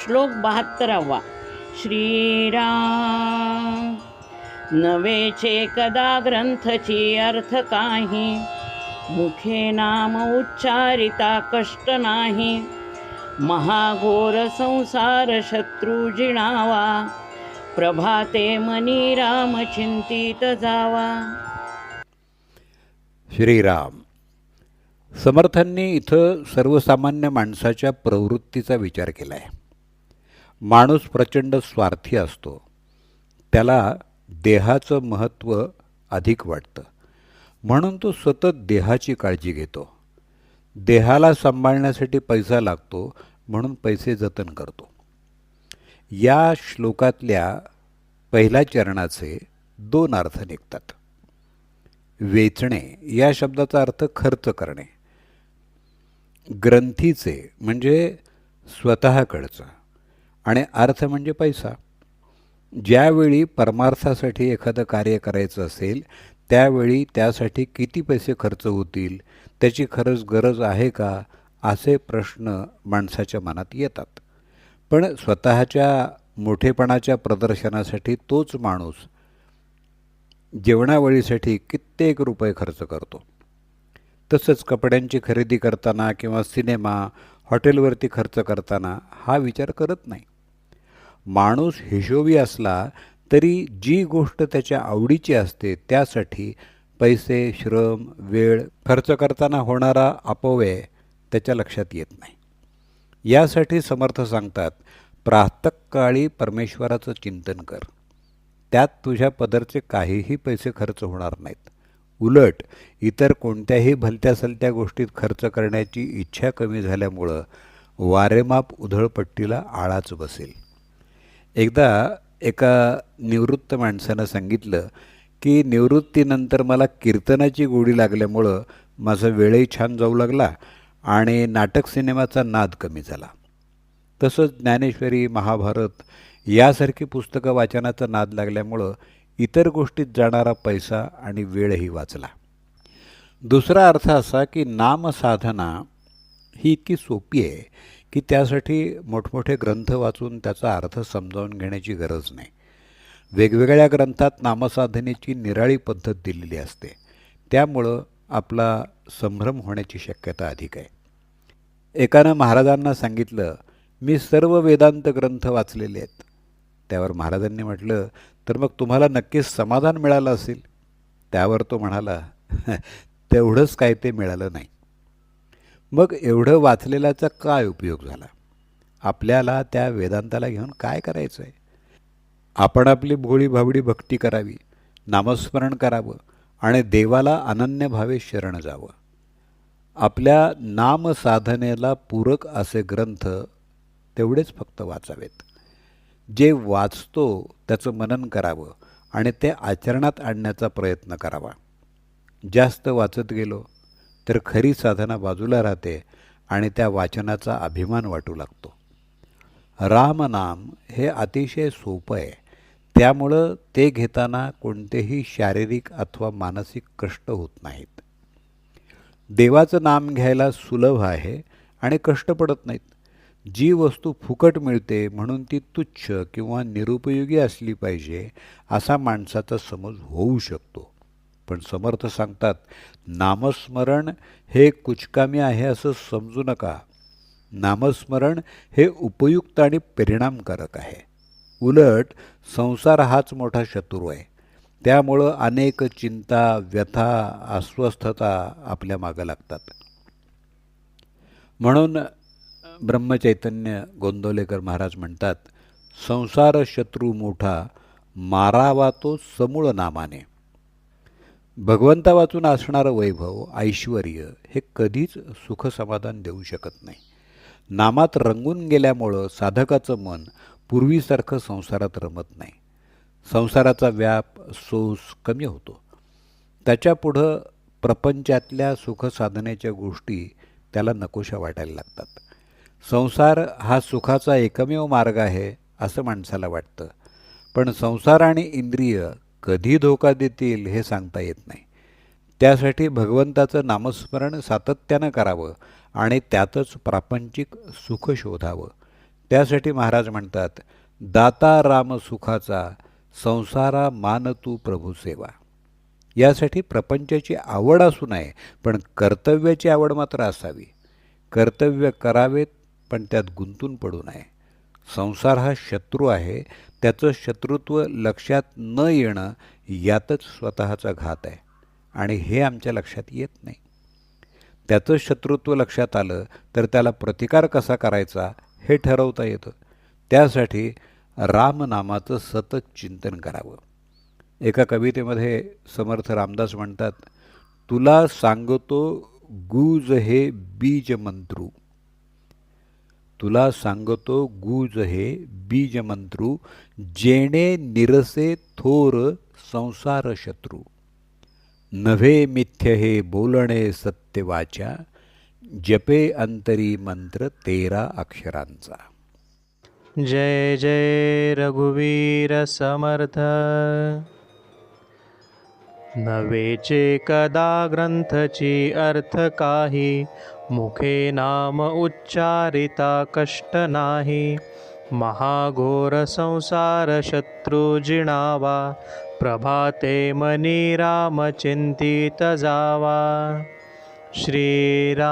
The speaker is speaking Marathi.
श्लोक 72. श्रीराम नवेचे कदा ग्रंथची अर्थ काही, मुखे नाम उच्चारिता कष्ट नाही. महाघोर संसार शत्रू जिणावा, प्रभाते मनी राम चिंतित जावा. श्रीराम. समर्थांनी इथं सर्वसामान्य माणसाच्या प्रवृत्तीचा विचार केला आहे. माणूस प्रचंड स्वार्थी असतो. त्याला देहाचं महत्त्व अधिक वाटतं, म्हणून तो सतत देहाची काळजी घेतो. देहाला सांभाळण्यासाठी पैसा लागतो, म्हणून पैसे जतन करतो. या श्लोकातल्या पहिल्या चरणाचे 2 अर्थ निघतात. वेचणे या शब्दाचा अर्थ खर्च करणे, ग्रंथीचे म्हणजे स्वतःकडचं, आणि अर्थ म्हणजे पैसा. ज्यावेळी परमार्थासाठी एखादं कार्य करायचं असेल त्यावेळी त्यासाठी किती पैसे खर्च होतील, त्याची खरंच गरज आहे का, असे प्रश्न माणसाच्या मनात येतात. पण स्वतःच्या मोठेपणाच्या प्रदर्शनासाठी तोच माणूस जेवणावळीसाठी कित्येक रुपये खर्च करतो. तसंच कपड्यांची खरेदी करताना किंवा सिनेमा हॉटेलवरती खर्च करताना हा विचार करत नाही. माणूस हिशोबी असला तरी जी गोष्ट त्याच्या आवडीची असते त्यासाठी पैसे, श्रम, वेळ खर्च करताना होणारा अपव्यय त्याच्या लक्षात येत नाही. यासाठी समर्थ सांगतात, प्रातःकाळी परमेश्वराचं चिंतन कर. त्यात तुझ्या पदरचे काहीही पैसे खर्च होणार नाहीत. उलट इतर कोणत्याही भलत्या सलत्या गोष्टीत खर्च करण्याची इच्छा कमी झाल्यामुळं वारेमाप उधळपट्टीला आळाच बसेल. एकदा एका निवृत्त माणसानं सांगितलं की निवृत्तीनंतर मला कीर्तनाची गोडी लागल्यामुळं माझा वेळही छान जाऊ लागला आणि नाटक सिनेमाचा नाद कमी झाला. तसंच ज्ञानेश्वरी, महाभारत यासारखी पुस्तकं वाचनाचा नाद लागल्यामुळं इतर गोष्टीत जाणारा पैसा आणि वेळही वाचला. दुसरा अर्थ असा की नामसाधना ही इतकी सोपी आहे की त्यासाठी मोठमोठे ग्रंथ वाचून त्याचा अर्थ समजावून घेण्याची गरज नाही. वेगवेगळ्या ग्रंथात नामसाधनेची निराळी पद्धत दिलेली असते. त्यामुळं आपला संभ्रम होण्याची शक्यता अधिक आहे. एकानं महाराजांना सांगितलं, मी सर्व वेदांत ग्रंथ वाचलेले आहेत. त्यावर महाराजांनी म्हटलं, तर मग तुम्हाला नक्कीच समाधान मिळालं असेल. त्यावर तो म्हणाला, तेवढंच काय ते मिळालं नाही. मग एवढं वाचलेल्याचा काय उपयोग झाला? आपल्याला त्या वेदांताला घेऊन काय करायचं आहे? आपण आपली भोळी भावडी भक्ती करावी, नामस्मरण करावं आणि देवाला अनन्य भावे शरण जावं. आपल्या नामसाधनेला पूरक असे ग्रंथ तेवढेच फक्त वाचावेत. जे वाचतो त्याचं मनन करावं आणि ते आचरणात आणण्याचा प्रयत्न करावा. जास्त वाचत गेलो तर खरी साधना बाजूला राहते आणि त्या वाचनाचा अभिमान वाटू लागतो. रामनाम हे अतिशय सोपं आहे. त्यामुळं ते घेताना कोणतेही शारीरिक अथवा मानसिक कष्ट होत नाहीत. देवाचं नाम घ्यायला सुलभ आहे आणि कष्ट पडत नाहीत. जी वस्तू फुकट मिळते म्हणून ती तुच्छ किंवा निरुपयोगी असली पाहिजे असा माणसाचा समज होऊ शकतो. पण समर्थ सांगतात, नामस्मरण हे कुचकामी आहे असं समजू नका. नामस्मरण हे उपयुक्त आणि परिणामकारक आहे. उलट संसार हाच मोठा शत्रू आहे. त्यामुळं अनेक चिंता, व्यथा, अस्वस्थता आपल्या मागं लागतात. म्हणून ब्रह्मचैतन्य गोंदवलेकर महाराज म्हणतात, संसार शत्रू मोठा, मारावा तो समूळ नामाने. भगवंता वाचून असणारं वैभव, ऐश्वर हे कधीच सुख समाधान देऊ शकत नाही. नामात रंगून गेल्यामुळं साधकाचं मन पूर्वीसारखं संसारात रमत नाही. संसाराचा व्याप, सोस कमी होतो. त्याच्यापुढं प्रपंचातल्या सुखसाधनेच्या गोष्टी त्याला नकोशा वाटायला लागतात. संसार हा सुखाचा एकमेव मार्ग आहे असं माणसाला वाटतं. पण संसार आणि इंद्रिय कधी धोका देतील हे सांगता येत नाही. त्यासाठी भगवंताचं नामस्मरण सातत्यानं करावं आणि त्यातच प्रापंचिक सुख शोधावं. त्यासाठी महाराज म्हणतात, दाता राम सुखाचा संसारा मान तू प्रभू सेवा. यासाठी प्रपंचाची आवड असू नये, पण कर्तव्याची आवड मात्र असावी. कर्तव्य करावेत, पण त्यात गुंतून पडू नये. संसार हा शत्रू आहे, त्याचं शत्रुत्व लक्षात न येणं यातच स्वतःचा घात आहे, आणि हे आमच्या लक्षात येत नाही. त्याचं शत्रुत्व लक्षात आलं तर त्याला प्रतिकार कसा करायचा हे ठरवता येतं. त्यासाठी रामनामाचं सतत चिंतन करावं. एका कवितेमध्ये समर्थ रामदास म्हणतात, तुला सांगतो गुज हे बीज मंत्रू, तुला सांगतो गुज हे बीज मंत्रू, जेणे निरसे थोर संसार शत्रू. नव्हे मिथ्य हे बोलणे सत्य वाचा, जपे अंतरी मंत्र 13 अक्षरांचा. जय जय रघुवीर समर्थ. नवेचे कदा ग्रंथची अर्थ काही, मुखे नाम उच्चारिता कष्ट नाही. महाघोर संसार शत्रू जिणावा, प्रभाते मनी राम चिंतित जावा. श्रीराम